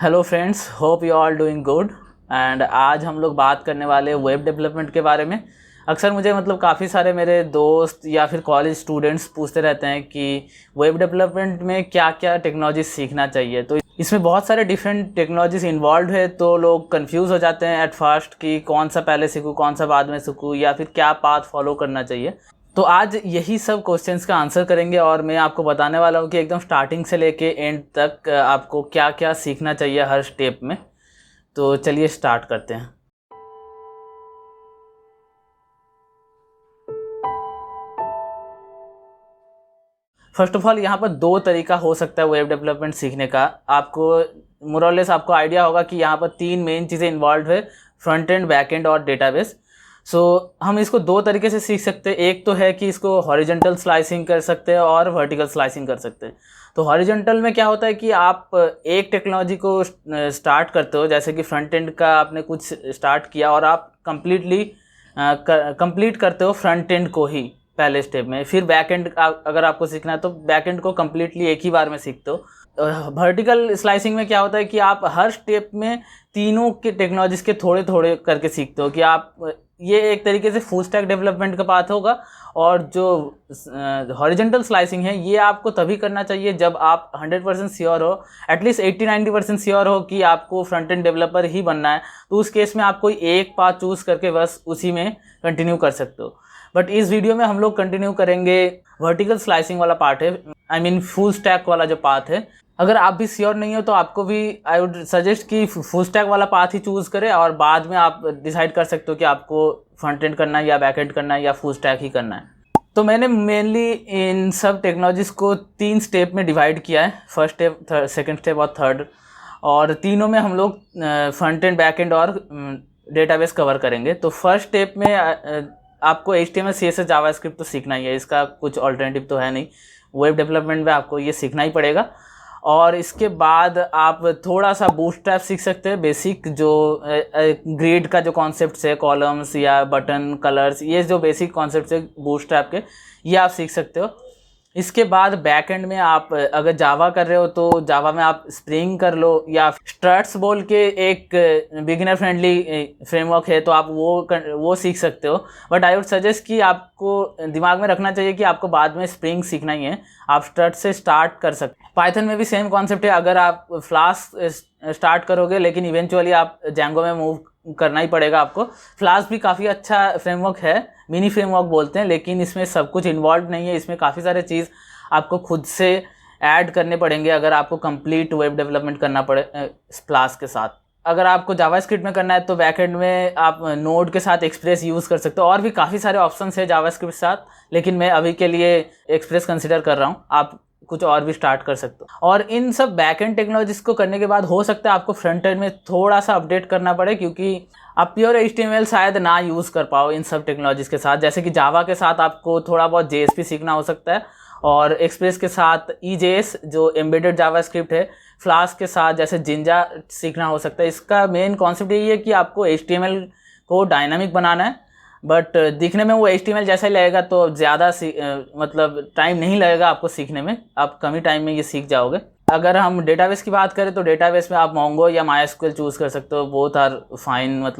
Hello friends, hope you all doing good. And आज हम लोग बात करने वाले वेब डेवलपमेंट के बारे में। अक्सर मुझे काफ़ी सारे मेरे दोस्त या फिर कॉलेज स्टूडेंट्स पूछते रहते हैं कि वेब डेवलपमेंट में क्या क्या टेक्नोलॉजी सीखना चाहिए। तो इसमें बहुत सारे डिफरेंट टेक्नोलॉजीज इन्वॉल्व है, तो लोग कंफ्यूज हो जाते हैं एट फर्स्ट कि कौन सा पहले सीखूँ, कौन सा बाद में सीखूँ, या फिर क्या पाथ फॉलो करना चाहिए। तो आज यही सब क्वेश्चंस का आंसर करेंगे और मैं आपको बताने वाला हूँ कि एकदम स्टार्टिंग से लेके एंड तक आपको क्या क्या सीखना चाहिए हर स्टेप में। तो चलिए स्टार्ट करते हैं। फर्स्ट ऑफ ऑल, यहाँ पर दो तरीका हो सकता है वेब डेवलपमेंट सीखने का। आपको मोरलेस आपको आइडिया होगा कि यहाँ पर तीन मेन चीज़ें इन्वॉल्व है, फ्रंट एंड, बैक एंड और डेटाबेस। सो हम इसको दो तरीके से सीख सकते हैं। एक तो है कि इसको हॉरिजॉन्टल स्लाइसिंग कर सकते हैं और वर्टिकल स्लाइसिंग कर सकते हैं। तो हॉरिजॉन्टल में क्या होता है कि आप एक टेक्नोलॉजी को स्टार्ट करते हो, जैसे कि फ्रंट एंड का आपने कुछ स्टार्ट किया और आप कंप्लीट करते हो फ्रंट एंड को ही पहले स्टेप में। फिर बैक एंड अगर आपको सीखना है तो बैक एंड को कम्प्लीटली एक ही बार में सीखते हो। वर्टिकल स्लाइसिंग में क्या होता है कि आप हर स्टेप में तीनों के टेक्नोलॉजीज के थोड़े थोड़े करके सीखते हो। कि आप ये एक तरीके से फुल स्टैक डेवलपमेंट का पाथ होगा। और जो हॉरिजॉन्टल स्लाइसिंग है ये आपको तभी करना चाहिए जब आप 100% श्योर हो, एटलीस्ट 80-90% श्योर हो कि आपको फ्रंट एंड डेवलपर ही बनना है। तो उस केस में आप कोई एक पाथ चूज़ करके बस उसी में कंटिन्यू कर सकते हो। बट इस वीडियो में हम लोग कंटिन्यू करेंगे वर्टिकल स्लाइसिंग वाला पार्ट है, आई मीन फुल स्टैक वाला जो पाथ है। अगर आप भी श्योर नहीं हो तो आपको भी आई वुड सजेस्ट कि फुल स्टैक वाला पाथ ही चूज़ करें और बाद में आप डिसाइड कर सकते हो कि आपको फ्रंट एंड करना है या बैक एंड करना है या फुल स्टैक ही करना है। तो मैंने मेनली इन सब टेक्नोलॉजीज़ को 3 स्टेप में डिवाइड किया है, फर्स्ट स्टेप, सेकंड स्टेप और थर्ड। और तीनों में हम लोग फ्रंट एंड, बैक एंड और डेटाबेस कवर करेंगे। तो फर्स्ट स्टेप में आपको HTML CSS जावास्क्रिप्ट तो सीखना ही है, इसका कुछ ऑल्टरनेटिव तो है नहीं। वेब डेवलपमेंट में आपको ये सीखना ही पड़ेगा। और इसके बाद आप थोड़ा सा बूटस्ट्रैप सीख सकते हैं, बेसिक जो ग्रिड का जो कॉन्सेप्ट है, कॉलम्स या बटन कलर्स, ये जो बेसिक कॉन्सेप्ट है बूटस्ट्रैप के, ये आप सीख सकते हो। इसके बाद बैक एंड में आप अगर जावा कर रहे हो तो जावा में आप स्प्रिंग कर लो, या स्ट्रट्स बोल के एक बिगिनर फ्रेंडली फ्रेमवर्क है तो आप वो सीख सकते हो। बट आई वुड सजेस्ट कि आपको दिमाग में रखना चाहिए कि आपको बाद में स्प्रिंग सीखना ही है, आप स्ट्रट से स्टार्ट कर सकते हैं। पाइथन में भी सेम कॉन्सेप्ट है, अगर आप फ्लास्क स्टार्ट करोगे लेकिन इवेंचुअली आप जैंगो में मूव करना ही पड़ेगा आपको। फ्लास्क भी काफ़ी अच्छा फ्रेमवर्क है, मिनी फ्रेमवर्क बोलते हैं, लेकिन इसमें सब कुछ इन्वॉल्व नहीं है। इसमें काफ़ी सारे चीज़ आपको खुद से ऐड करने पड़ेंगे अगर आपको कंप्लीट वेब डेवलपमेंट करना पड़े फ्लास्क के साथ। अगर आपको जावास्क्रिप्ट में करना है तो बैकएंड में आप नोड के साथ एक्सप्रेस यूज़ कर सकते हो। और भी काफ़ी सारे ऑप्शंस है जावास्क्रिप्ट के साथ, लेकिन मैं अभी के लिए एक्सप्रेस कंसिडर कर रहा हूँ। आप कुछ और भी स्टार्ट कर सकते हो। और इन सब बैकएंड टेक्नोलॉजीज को करने के बाद हो सकता है आपको फ्रंट एंड में थोड़ा सा अपडेट करना पड़े, क्योंकि आप प्योर HTML शायद ना यूज़ कर पाओ इन सब टेक्नोलॉजीज़ के साथ। जैसे कि जावा के साथ आपको थोड़ा बहुत JSP सीखना हो सकता है, और एक्सप्रेस के साथ EJS जो एम्बेडेड जावास्क्रिप्ट है, फ्लास्क के साथ जैसे जिंजा सीखना हो सकता है। इसका मेन कॉन्सेप्ट यही है कि आपको HTML को डायनामिक बनाना है, बट दिखने में वो HTML जैसा ही लगेगा, तो ज़्यादा टाइम नहीं लगेगा आपको सीखने में, आप कम ही टाइम में ये सीख जाओगे। अगर हम डेटाबेस की बात करें तो डेटाबेस में आप मोंगो या MySQL चूज़ कर सकते हो, बोथ आर फाइन,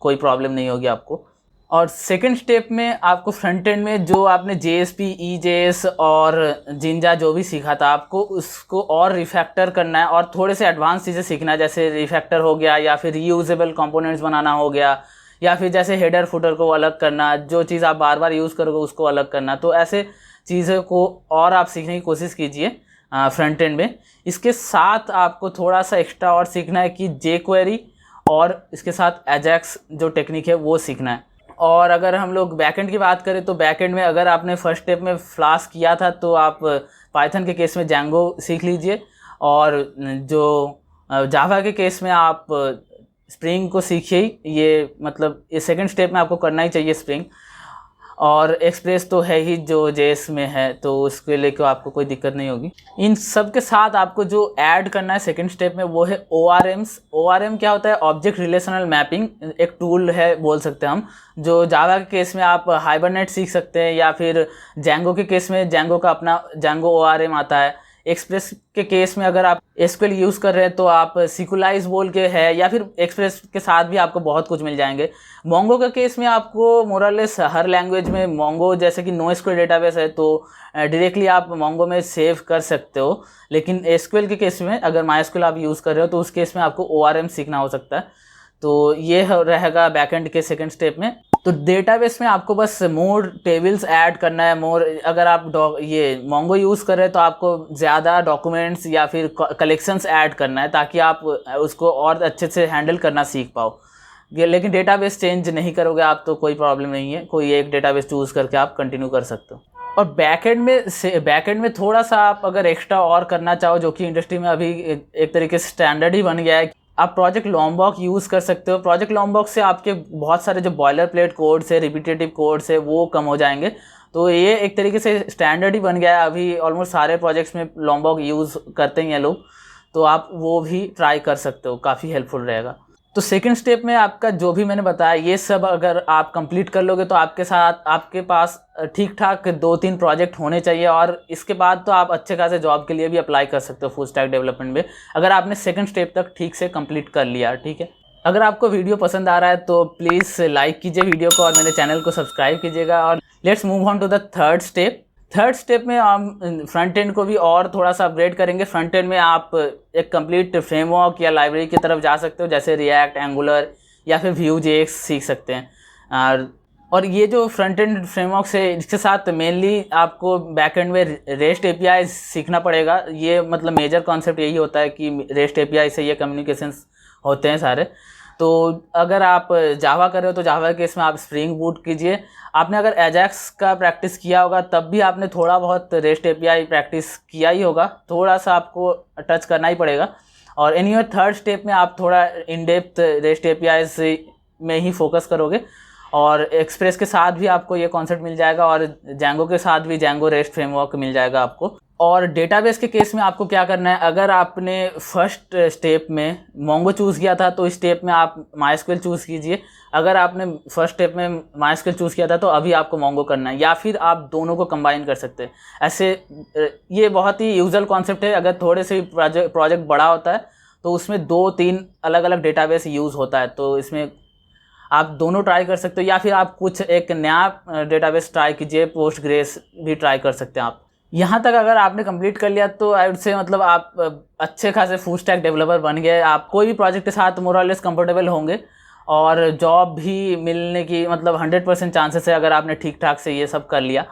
कोई प्रॉब्लम नहीं होगी आपको। और सेकंड स्टेप में आपको फ्रंट एंड में जो आपने JSP, EJS और जिंजा जो भी सीखा था, आपको उसको और रिफैक्टर करना है और थोड़े से एडवांस चीज़ें सीखना है। जैसे रिफैक्टर हो गया, या फिर रीयूजेबल कंपोनेंट्स बनाना हो गया, या फिर जैसे हेडर फुटर को अलग करना, जो चीज़ आप बार बार यूज़ करोगे उसको अलग करना। तो ऐसे चीज़ों को और आप सीखने की कोशिश कीजिए फ्रंट एंड में। इसके साथ आपको थोड़ा सा एक्स्ट्रा और सीखना है कि jQuery और इसके साथ एजैक्स जो टेक्निक है वो सीखना है। और अगर हम लोग बैकएंड की बात करें तो बैकएंड में अगर आपने फर्स्ट स्टेप में फ्लास्क किया था तो आप पाइथन के केस में जैंगो सीख लीजिए, और जो जावा के केस में आप स्प्रिंग को सीखिए ही। ये सेकंड स्टेप में आपको करना ही चाहिए स्प्रिंग। और एक्सप्रेस तो है ही जो JS में है, तो उसके लिए को आपको कोई दिक्कत नहीं होगी। इन सब के साथ आपको जो ऐड करना है सेकंड स्टेप में वो है ORMs। ORM क्या होता है? ऑब्जेक्ट रिलेशनल मैपिंग, एक टूल है बोल सकते हैं हम। जो जावा के केस में आप हाइबरनेट सीख सकते हैं, या फिर जैंगो के केस में जैंगो का अपना जैंगो ORM आता है। एक्सप्रेस के केस में अगर आप एसक्यूएल यूज़ कर रहे हैं तो आप सिक्वलाइज बोल के है, या फिर एक्सप्रेस के साथ भी आपको बहुत कुछ मिल जाएंगे। मोंगो का केस में आपको मोरलेस हर लैंग्वेज में मोंगो जैसे कि नो एसक्यूएल डेटाबेस है तो डायरेक्टली आप मोंगो में सेव कर सकते हो, लेकिन एसक्यूएल के केस में अगर माइस्क्यूएल आप यूज़ कर रहे हो तो उस केस में आपको ORM सीखना हो सकता है। तो ये रहेगा बैकएंड के सेकंड स्टेप में। तो डेटाबेस में आपको बस मोर टेबल्स ऐड करना है, मोर अगर आप ये मोंगो यूज़ कर रहे हैं तो आपको ज़्यादा डॉक्यूमेंट्स या फिर कलेक्शंस ऐड करना है ताकि आप उसको और अच्छे से हैंडल करना सीख पाओ। लेकिन डेटाबेस चेंज नहीं करोगे आप तो कोई प्रॉब्लम नहीं है, कोई एक डेटाबेस चूज़ करके आप कंटिन्यू कर सकते हो। और बैकएंड में थोड़ा सा आप अगर एक्स्ट्रा और करना चाहो, जो कि इंडस्ट्री में अभी एक तरीके से स्टैंडर्ड ही बन गया है, आप प्रोजेक्ट लॉम्बॉक यूज़ कर सकते हो। प्रोजेक्ट लॉम्बॉक से आपके बहुत सारे जो बॉयलर प्लेट कोड्स है, रिपीटेटिव कोड्स है, वो कम हो जाएंगे। तो ये एक तरीके से स्टैंडर्ड ही बन गया है, अभी ऑलमोस्ट सारे प्रोजेक्ट्स में लॉम्बॉक यूज़ करते हैं लोग, तो आप वो भी ट्राई कर सकते हो, काफ़ी हेल्पफुल रहेगा। तो सेकंड स्टेप में आपका जो भी मैंने बताया ये सब अगर आप कंप्लीट कर लोगे तो आपके पास ठीक ठाक 2-3 प्रोजेक्ट होने चाहिए, और इसके बाद तो आप अच्छे खासे जॉब के लिए भी अप्लाई कर सकते हो फुल स्टैक डेवलपमेंट में, अगर आपने सेकंड स्टेप तक ठीक से कंप्लीट कर लिया। ठीक है, अगर आपको वीडियो पसंद आ रहा है तो प्लीज़ लाइक कीजिए वीडियो को और मेरे चैनल को सब्सक्राइब कीजिएगा। और let's move on to the third step में हम फ्रंट एंड को भी और थोड़ा सा अपग्रेड करेंगे। फ्रंट एंड में आप एक कंप्लीट फ्रेमवर्क या लाइब्रेरी की तरफ जा सकते हो, जैसे रिएक्ट, एंगुलर या फिर Vue.js सीख सकते हैं। और ये जो फ्रंट एंड फ्रेमवर्क से इसके साथ मेनली आपको बैक एंड में रेस्ट API सीखना पड़ेगा। ये मतलब मेजर कॉन्सेप्ट यही होता है कि रेस्ट API से ये कम्युनिकेशंस होते हैं सारे। तो अगर आप जावा कर रहे हो तो जावा के इसमें आप स्प्रिंग बूट कीजिए। आपने अगर एजैक्स का प्रैक्टिस किया होगा तब भी आपने थोड़ा बहुत रेस्ट API प्रैक्टिस किया ही होगा, थोड़ा सा आपको टच करना ही पड़ेगा। और एनीवे थर्ड स्टेप में आप थोड़ा इन डेप्थ रेस्ट API में ही फोकस करोगे, और एक्सप्रेस के साथ भी आपको ये कॉन्सेप्ट मिल जाएगा, और जैंगो के साथ भी जैंगो रेस्ट फ्रेमवर्क मिल जाएगा आपको। और डेटाबेस के केस में आपको क्या करना है, अगर आपने फर्स्ट स्टेप में मोंगो चूज़ किया था तो इस स्टेप में आप माइस्क्यूएल चूज़ कीजिए। अगर आपने फर्स्ट स्टेप में माइस्क्यूएल चूज़ किया था तो अभी आपको मोंगो करना है, या फिर आप दोनों को कंबाइन कर सकते हैं। ऐसे ये बहुत ही यूजुअल कॉन्सेप्ट है। अगर थोड़े से प्रोजेक्ट बड़ा होता है तो उसमें 2-3 अलग अलग डेटाबेस यूज़ होता है, तो इसमें आप दोनों ट्राई कर सकते हो, या फिर आप कुछ एक नया डेटाबेस ट्राई कीजिए, पोस्टग्रेस भी ट्राई कर सकते हैं आप। यहाँ तक अगर आपने कंप्लीट कर लिया तो आई वुड से मतलब आप अच्छे खासे फुल स्टैक डेवलपर बन गए। आप कोई भी प्रोजेक्ट के साथ मोर और लेस कंफर्टेबल होंगे, और जॉब भी मिलने की मतलब 100% चांसेस है अगर आपने ठीक ठाक से ये सब कर लिया।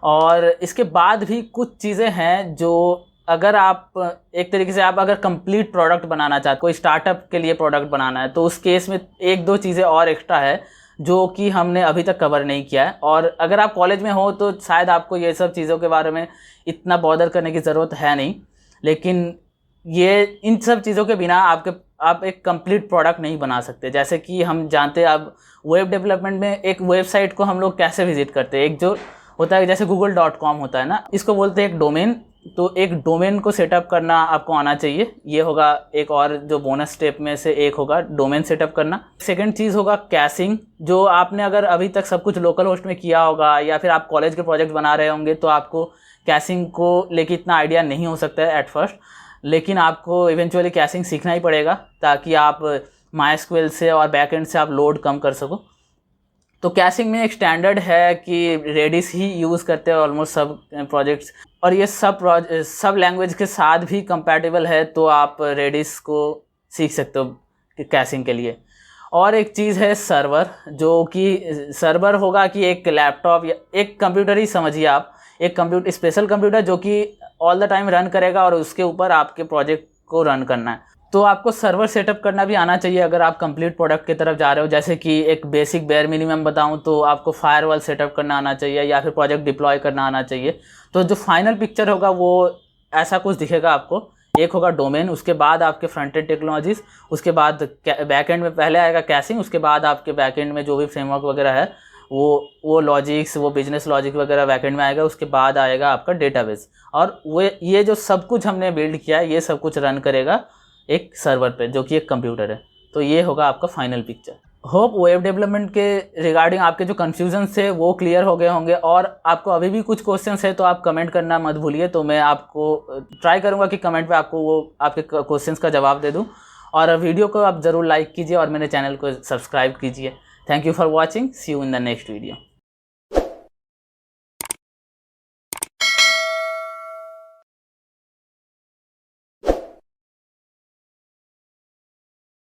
और इसके बाद भी कुछ चीज़ें हैं जो अगर आप एक तरीके से आप अगर कंप्लीट प्रोडक्ट बनाना चाहते, कोई स्टार्टअप के लिए प्रोडक्ट बनाना है, तो उस केस में 1-2 चीज़ें और एक्स्ट्रा है जो कि हमने अभी तक कवर नहीं किया है। और अगर आप कॉलेज में हो तो शायद आपको ये सब चीज़ों के बारे में इतना बॉदर करने की ज़रूरत है नहीं, लेकिन ये इन सब चीज़ों के बिना आप एक कंप्लीट प्रोडक्ट नहीं बना सकते। जैसे कि हम जानते हैं अब वेब डेवलपमेंट में एक वेबसाइट को हम लोग कैसे विजिट करते हैं, एक जो होता है जैसे google.com होता है ना, इसको बोलते हैं एक डोमेन। तो एक डोमेन को सेटअप करना आपको आना चाहिए, ये होगा एक और जो बोनस स्टेप में से एक होगा डोमेन सेटअप करना। सेकंड चीज़ होगा कैशिंग, जो आपने अगर अभी तक सब कुछ लोकल होस्ट में किया होगा या फिर आप कॉलेज के प्रोजेक्ट बना रहे होंगे तो आपको कैशिंग को लेके इतना आइडिया नहीं हो सकता है एट फर्स्ट, लेकिन आपको इवेंचुअली कैशिंग सीखना ही पड़ेगा ताकि आप माइस्क्यूएल से और बैकएंड से आप लोड कम कर सको। तो कैशिंग में एक स्टैंडर्ड है कि रेडिस ही यूज़ करते हैं ऑलमोस्ट सब प्रोजेक्ट्स, और ये सब लैंग्वेज के साथ भी कंपैटिबल है, तो आप रेडिस को सीख सकते हो कैशिंग के लिए। और एक चीज़ है सर्वर, जो कि सर्वर होगा कि एक लैपटॉप या एक कंप्यूटर ही समझिए आप, एक स्पेशल कंप्यूटर जो कि ऑल द टाइम रन करेगा और उसके ऊपर आपके प्रोजेक्ट को रन करना है। तो आपको सर्वर सेटअप करना भी आना चाहिए अगर आप कंप्लीट प्रोडक्ट की तरफ जा रहे हो। जैसे कि एक बेसिक बेयर मिनिमम बताऊं तो आपको फायरवॉल सेटअप करना आना चाहिए या फिर प्रोजेक्ट डिप्लॉय करना आना चाहिए। तो जो फाइनल पिक्चर होगा वो ऐसा कुछ दिखेगा आपको। एक होगा डोमेन, उसके बाद आपके फ्रंट एंड टेक्नोलॉजीज़, उसके बाद बैक एंड में पहले आएगा कैशिंग, उसके बाद आपके बैक एंड में जो भी फ्रेमवर्क वगैरह है वो लॉजिक्स, वो बिजनेस लॉजिक वगैरह बैक एंड में आएगा। उसके बाद आएगा आपका डेटाबेस, और ये जो सब कुछ हमने बिल्ड किया है ये सब कुछ रन करेगा एक सर्वर पे जो कि एक कंप्यूटर है। तो ये होगा आपका final picture. Hope web development के रिगार्डिंग आपके जो कन्फ्यूजन थे वो क्लियर हो गए होंगे, और आपको अभी भी कुछ क्वेश्चंस है तो आप कमेंट करना मत भूलिए। तो मैं आपको ट्राई करूँगा कि कमेंट पे आपको वो आपके क्वेश्चंस का जवाब दे दूँ। और वीडियो को आप ज़रूर लाइक कीजिए और मेरे चैनल को सब्सक्राइब कीजिए। Thank you for watching, see you in the next video.